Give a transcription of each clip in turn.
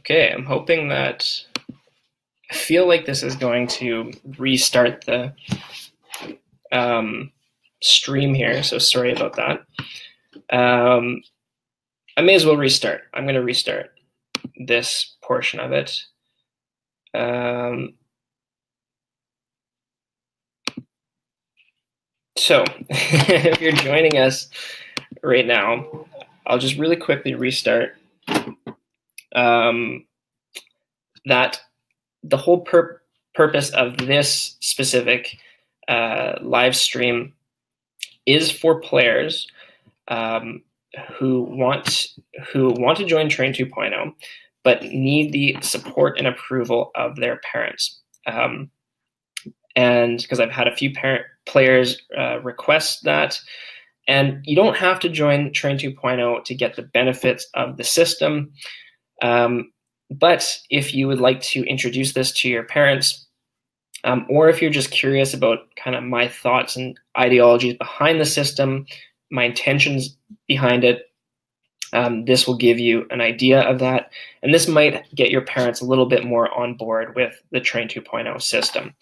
Okay, I'm hoping that I feel like this is going to restart the stream here, so sorry about that. I may as well restart. I'm going to restart this portion of it. So if you're joining us right now, I'll just really quickly restart. That the whole purpose of this specific live stream is for players who want to join Train 2.0, but need the support and approval of their parents. And because I've had a few players request that, and you don't have to join Train 2.0 to get the benefits of the system. But if you would like to introduce this to your parents, or if you're just curious about kind of my thoughts and ideologies behind the system, my intentions behind it, this will give you an idea of that. And this might get your parents a little bit more on board with the Train 2.0 system.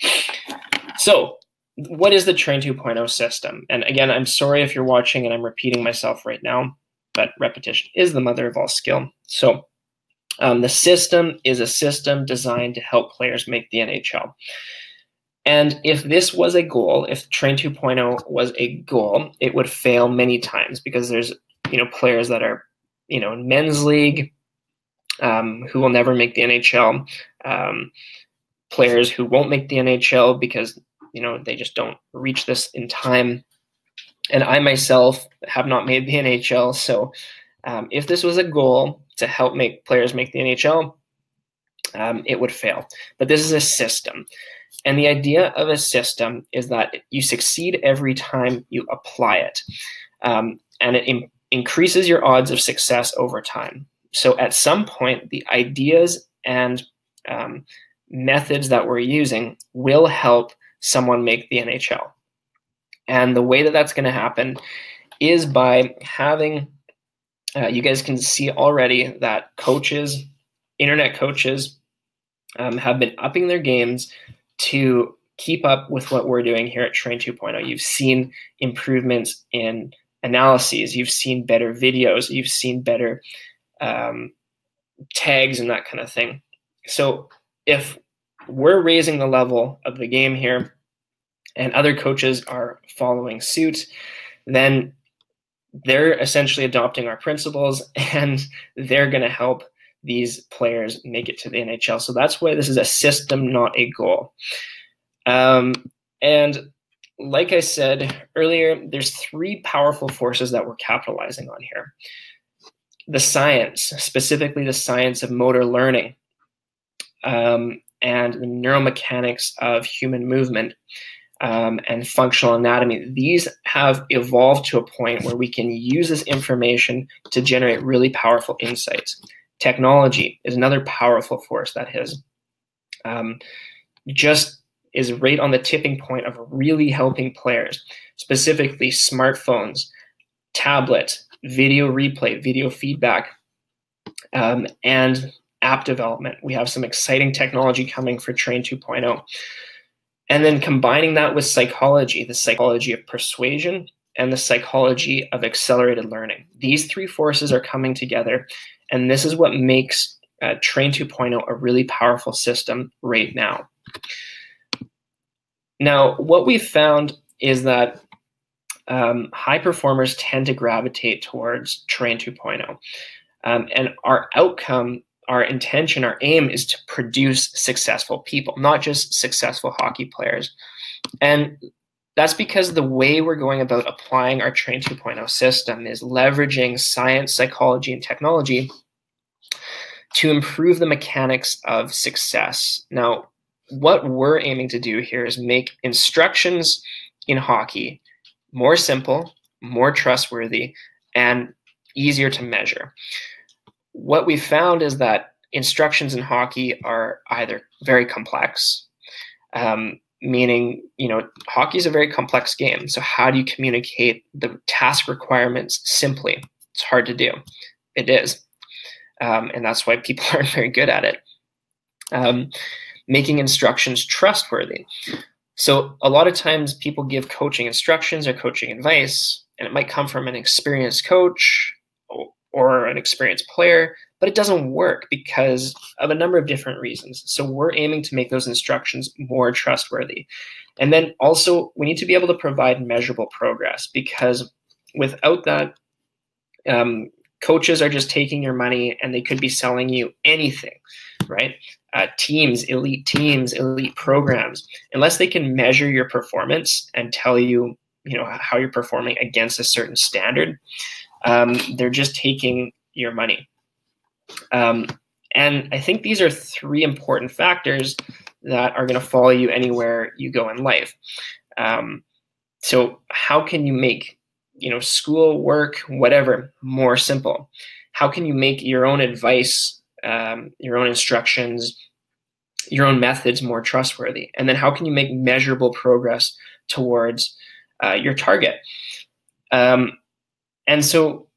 So what is the Train 2.0 system? And again, I'm sorry if you're watching and I'm repeating myself right now, but repetition is the mother of all skill. So the system is a system designed to help players make the NHL. And if this was a goal, if Train 2.0 was a goal, it would fail many times because there's players that are in men's league who will never make the NHL, players who won't make the NHL because they just don't reach this in time. And I myself have not made the NHL, so if this was a goal to help make players make the NHL, it would fail. But this is a system. And the idea of a system is that you succeed every time you apply it. And it increases your odds of success over time. So at some point, the ideas and methods that we're using will help someone make the NHL. And the way that that's going to happen is by having you guys can see already that coaches, internet coaches, have been upping their games to keep up with what we're doing here at Train 2.0. You've seen improvements in analyses. You've seen better videos. You've seen better tags and that kind of thing. So if we're raising the level of the game here and other coaches are following suit, then they're essentially adopting our principles and they're going to help these players make it to the NHL. So that's why this is a system, not a goal. And like I said earlier, there's three powerful forces that we're capitalizing on here. The science, specifically the science of motor learning, and the neuromechanics of human movement, and functional anatomy. These have evolved to a point where we can use this information to generate really powerful insights. Technology is another powerful force that has just is right on the tipping point of really helping players, specifically smartphones, tablet, video replay, video feedback, and app development. We have some exciting technology coming for Train 2.0. And then combining that with psychology, the psychology of persuasion and the psychology of accelerated learning. These three forces are coming together, and this is what makes Train 2.0 a really powerful system right now. Now, what we've found is that high performers tend to gravitate towards Train 2.0. And our outcome, our intention, our aim is to produce successful people, not just successful hockey players. And that's because the way we're going about applying our Train 2.0 system is leveraging science, psychology, and technology to improve the mechanics of success. Now, what we're aiming to do here is make instructions in hockey more simple, more trustworthy, and easier to measure. What we found is that instructions in hockey are either very complex, meaning, hockey is a very complex game. So how do you communicate the task requirements simply? It's hard to do. It is. and that's why people aren't very good at it. Making instructions trustworthy. So a lot of times people give coaching instructions or coaching advice, and it might come from an experienced coach or an experienced player, but it doesn't work because of a number of different reasons. So we're aiming to make those instructions more trustworthy. And then also we need to be able to provide measurable progress, because without that, coaches are just taking your money and they could be selling you anything, right? Teams, elite programs, unless they can measure your performance and tell you, how you're performing against a certain standard, they're just taking your money. And I think these are three important factors that are going to follow you anywhere you go in life. So how can you make, school, work, whatever, more simple? How can you make your own advice, your own instructions, your own methods more trustworthy? And then how can you make measurable progress towards your target? And so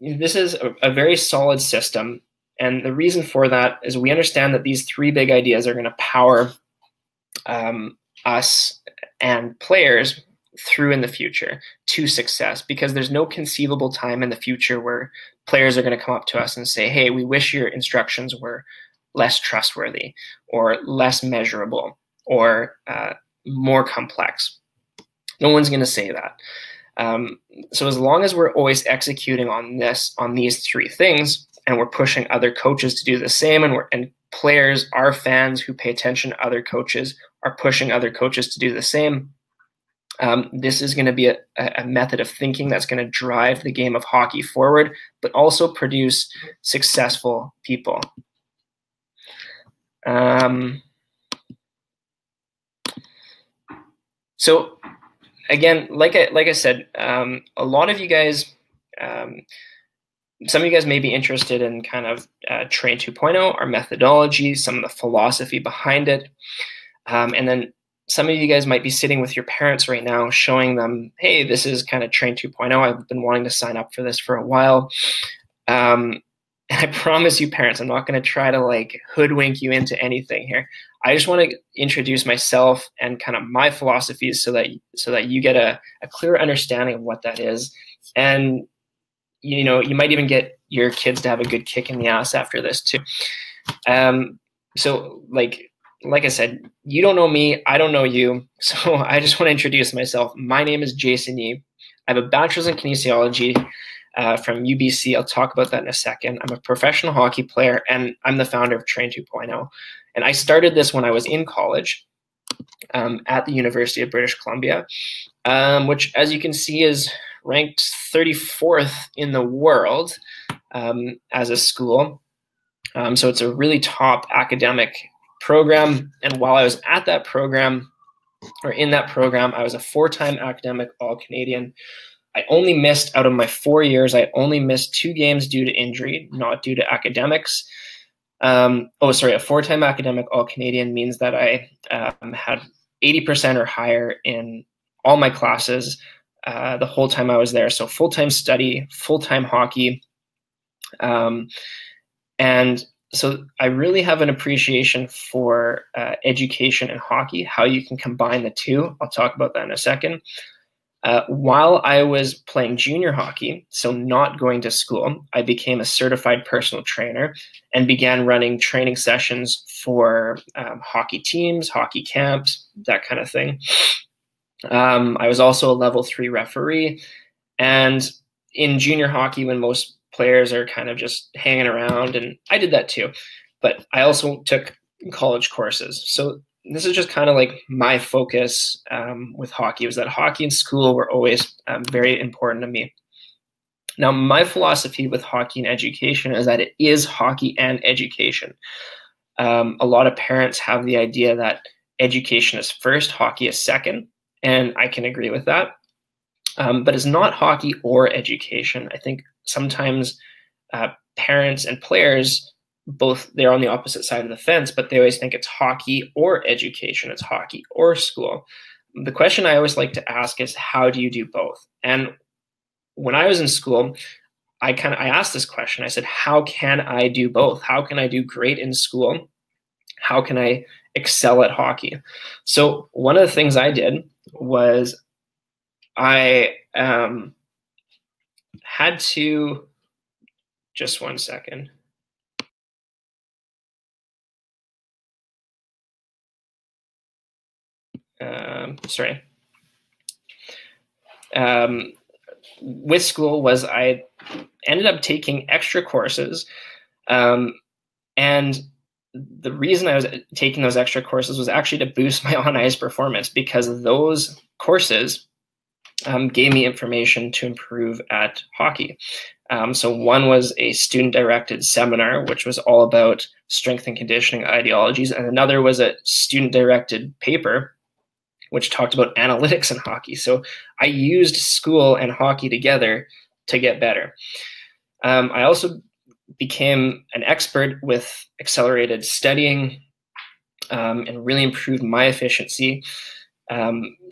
this is a very solid system. And the reason for that is we understand that these three big ideas are going to power us and players through in the future to success, because there's no conceivable time in the future where players are going to come up to us and say, hey, we wish your instructions were less trustworthy or less measurable or more complex. No one's going to say that. So as long as we're always executing on these three things, and we're pushing other coaches to do the same, and players, our fans who pay attention to other coaches, are pushing other coaches to do the same, this is going to be a method of thinking that's going to drive the game of hockey forward, but also produce successful people. So again, like I said, a lot of you guys, some of you guys may be interested in kind of Train 2.0, our methodology, some of the philosophy behind it. And then some of you guys might be sitting with your parents right now, showing them, hey, this is kind of Train 2.0. I've been wanting to sign up for this for a while. And I promise you, parents, I'm not going to try to hoodwink you into anything here. I just want to introduce myself and kind of my philosophies so that you get a clear understanding of what that is. And you might even get your kids to have a good kick in the ass after this too. So like I said, you don't know me, I don't know you. So I just want to introduce myself. My name is Jason Yee. I have a bachelor's in kinesiology from UBC. I'll talk about that in a second. I'm a professional hockey player, and I'm the founder of Train 2.0. And I started this when I was in college at the University of British Columbia, which, as you can see, is ranked 34th in the world as a school. So it's a really top academic program. And while I was at that program, or in that program, I was a 4-time academic All-Canadian. I only missed, out of my 4 years, I only missed 2 games due to injury, not due to academics. A 4-time academic All-Canadian means that I had 80% or higher in all my classes the whole time I was there. So full-time study, full-time hockey. And so I really have an appreciation for education and hockey, how you can combine the two. I'll talk about that in a second. While I was playing junior hockey, so not going to school, I became a certified personal trainer and began running training sessions for hockey teams, hockey camps, that kind of thing. I was also a level 3 referee. And in junior hockey, when most players are kind of just hanging around, and I did that too, but I also took college courses. So this is just kind of my focus with hockey, was that hockey and school were always very important to me. Now, my philosophy with hockey and education is that it is hockey and education. A lot of parents have the idea that education is first, hockey is second, and I can agree with that. But it's not hockey or education. I think sometimes parents and players, both, they're on the opposite side of the fence, but they always think it's hockey or education, it's hockey or school. The question I always like to ask is, how do you do both? And when I was in school, I asked this question. I said, how can I do both? How can I do great in school? How can I excel at hockey? So one of the things I did was I had to, just one second. Sorry. With school was I ended up taking extra courses. And the reason I was taking those extra courses was actually to boost my on-ice performance, because those courses gave me information to improve at hockey. So one was a student-directed seminar, which was all about strength and conditioning ideologies, and another was a student-directed paper, which talked about analytics in hockey. So I used school and hockey together to get better. I also became an expert with accelerated studying and really improved my efficiency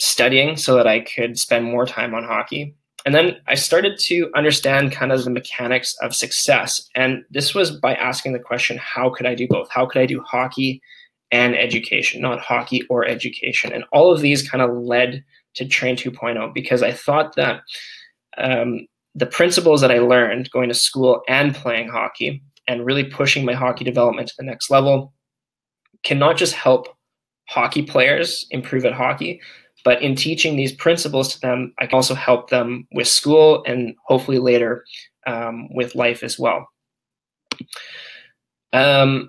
studying so that I could spend more time on hockey. And then I started to understand kind of the mechanics of success. And this was by asking the question, how could I do both? How could I do hockey and education, not hockey or education? And all of these kind of led to Train 2.0, because I thought that the principles that I learned going to school and playing hockey and really pushing my hockey development to the next level can not just help hockey players improve at hockey, but in teaching these principles to them, I can also help them with school and hopefully later with life as well. Now,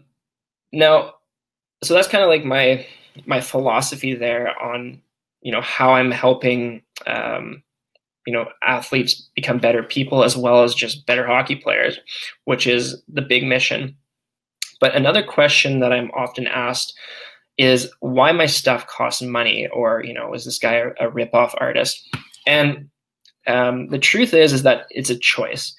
so that's kind of like my philosophy there on, how I'm helping, athletes become better people as well as just better hockey players, which is the big mission. But another question that I'm often asked is why my stuff costs money, or, is this guy a rip-off artist? And the truth is that it's a choice.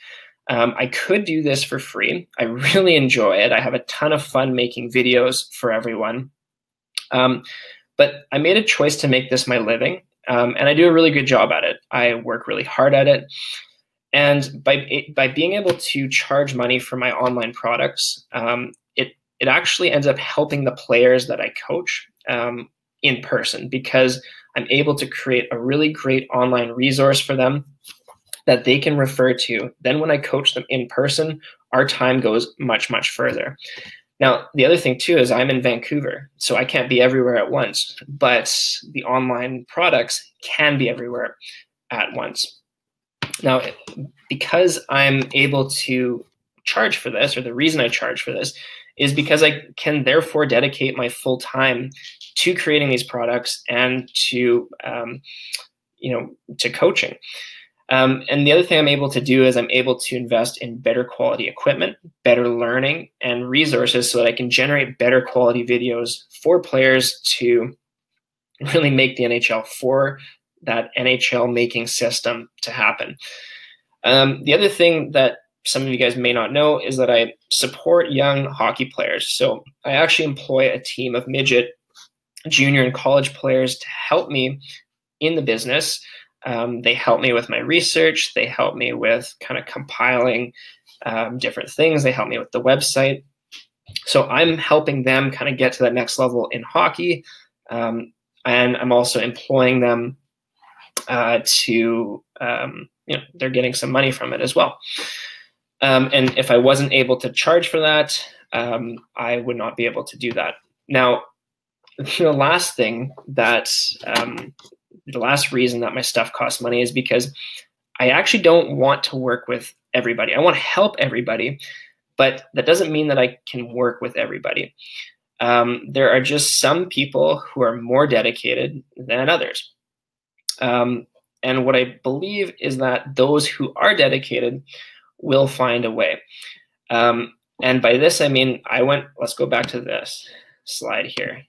I could do this for free. I really enjoy it. I have a ton of fun making videos for everyone. But I made a choice to make this my living, and I do a really good job at it. I work really hard at it. And by being able to charge money for my online products, it actually ends up helping the players that I coach in person, because I'm able to create a really great online resource for them that they can refer to. Then when I coach them in person, our time goes much, much further. Now, the other thing too is I'm in Vancouver, so I can't be everywhere at once, but the online products can be everywhere at once. Now, because I'm able to charge for this, or the reason I charge for this, is because I can therefore dedicate my full time to creating these products and to, to coaching. And the other thing I'm able to do is I'm able to invest in better quality equipment, better learning, and resources so that I can generate better quality videos for players to really make the NHL, for that NHL making system to happen. The other thing that some of you guys may not know is that I support young hockey players. So I actually employ a team of midget, junior, and college players to help me in the business. They help me with my research. They help me with kind of compiling different things. They help me with the website. So I'm helping them kind of get to that next level in hockey. And I'm also employing them to, they're getting some money from it as well. And if I wasn't able to charge for that, I would not be able to do that. Now, the last thing that, the last reason that my stuff costs money is because I actually don't want to work with everybody. I want to help everybody, but that doesn't mean that I can work with everybody. There are just some people who are more dedicated than others. And what I believe is that those who are dedicated will find a way. And by this, I mean, let's go back to this slide here.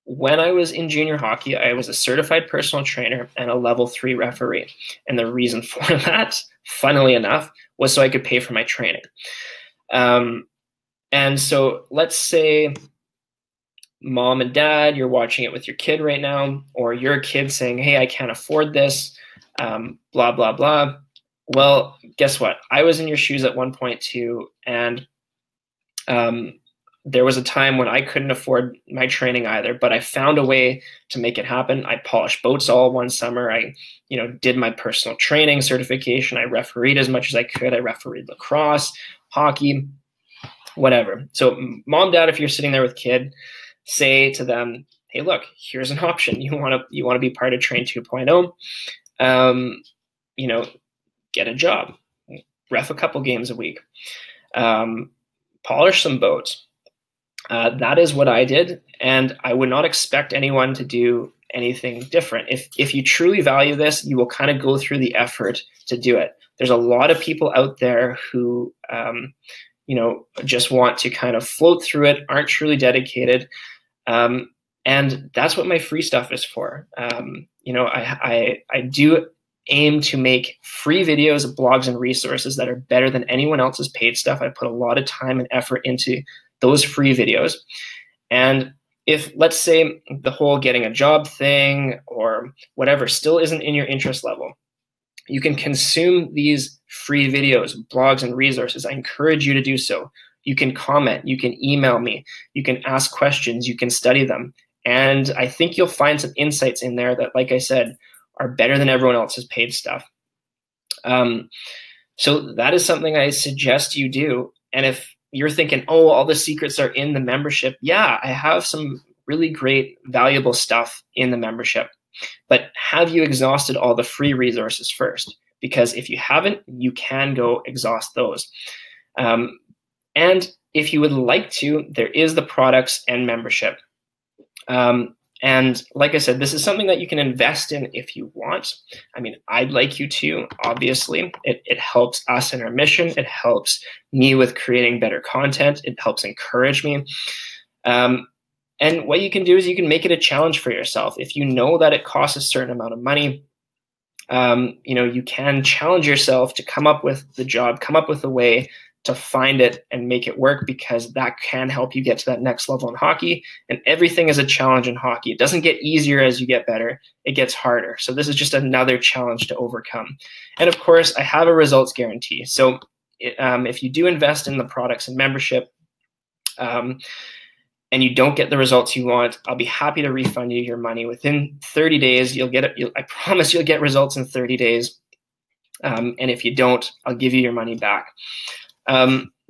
When I was in junior hockey, I was a certified personal trainer and a level 3 referee. And the reason for that, funnily enough, was so I could pay for my training. And so let's say mom and dad, you're watching it with your kid right now, or your kid saying, hey, I can't afford this, blah, blah, blah. Well, guess what? I was in your shoes at one point too, and there was a time when I couldn't afford my training either, but I found a way to make it happen. I polished boats all one summer. I, did my personal training certification. I refereed as much as I could. I refereed lacrosse, hockey, whatever. So mom, dad, if you're sitting there with kid, say to them, hey, look, here's an option. You want to be part of Train 2.0. Get a job, ref a couple games a week, polish some boats. That is what I did, and I would not expect anyone to do anything different. If you truly value this, you will kind of go through the effort to do it. There's a lot of people out there who, just want to kind of float through it, aren't truly dedicated, and that's what my free stuff is for. I do aim to make free videos, blogs, and resources that are better than anyone else's paid stuff. I put a lot of time and effort into those free videos. And if, let's say, the whole getting a job thing or whatever still isn't in your interest level, you can consume these free videos, blogs, and resources. I encourage you to do so. You can comment, you can email me, you can ask questions, you can study them. And I think you'll find some insights in there that, like I said, are better than everyone else's paid stuff. So that is something I suggest you do. And if you're thinking, oh, all the secrets are in the membership, yeah, I have some really great, valuable stuff in the membership. But have you exhausted all the free resources first? Because if you haven't, you can go exhaust those. And if you would like to, there is the products and membership. And like I said, this is something that you can invest in if you want. I mean, I'd like you to, obviously. It helps us in our mission. It helps me with creating better content. It helps encourage me. And what you can do is you can make it a challenge for yourself. If you know that it costs a certain amount of money, you can challenge yourself to come up with the job, come up with a way to find it and make it work, because that can help you get to that next level in hockey. And everything is a challenge in hockey. It doesn't get easier as you get better. It gets harder. So this is just another challenge to overcome. And of course, I have a results guarantee. So if you do invest in the products and membership, and you don't get the results you want, I'll be happy to refund you your money within 30 days. You'll get it. I promise you'll get results in 30 days. And if you don't, I'll give you your money back.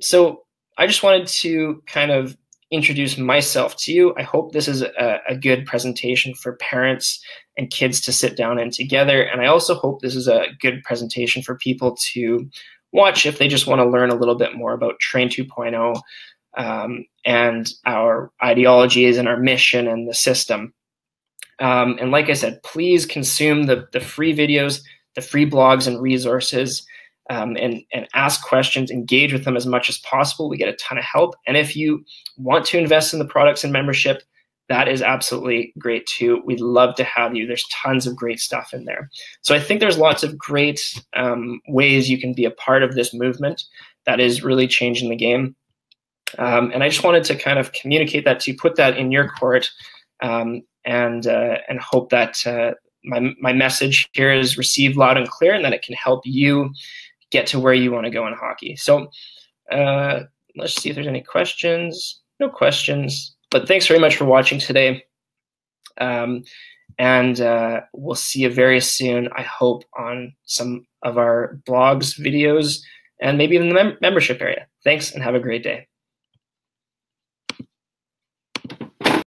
So I just wanted to kind of introduce myself to you. I hope this is a good presentation for parents and kids to sit down and together. And I also hope this is a good presentation for people to watch if they just want to learn a little bit more about Train 2.0 and our ideologies and our mission and the system. And like I said, please consume the free videos, the free blogs and resources. And ask questions, engage with them as much as possible. We get a ton of help. And if you want to invest in the products and membership, that is absolutely great too. We'd love to have you. There's tons of great stuff in there. So I think there's lots of great ways you can be a part of this movement that is really changing the game. And I just wanted to kind of communicate that to you, put that in your court, and hope that my message here is received loud and clear, and that it can help you get to where you want to go in hockey. So let's see if there's any questions. No questions, but thanks very much for watching today. And we'll see you very soon, I hope, on some of our blogs, videos, and maybe even the membership area. Thanks, and have a great day.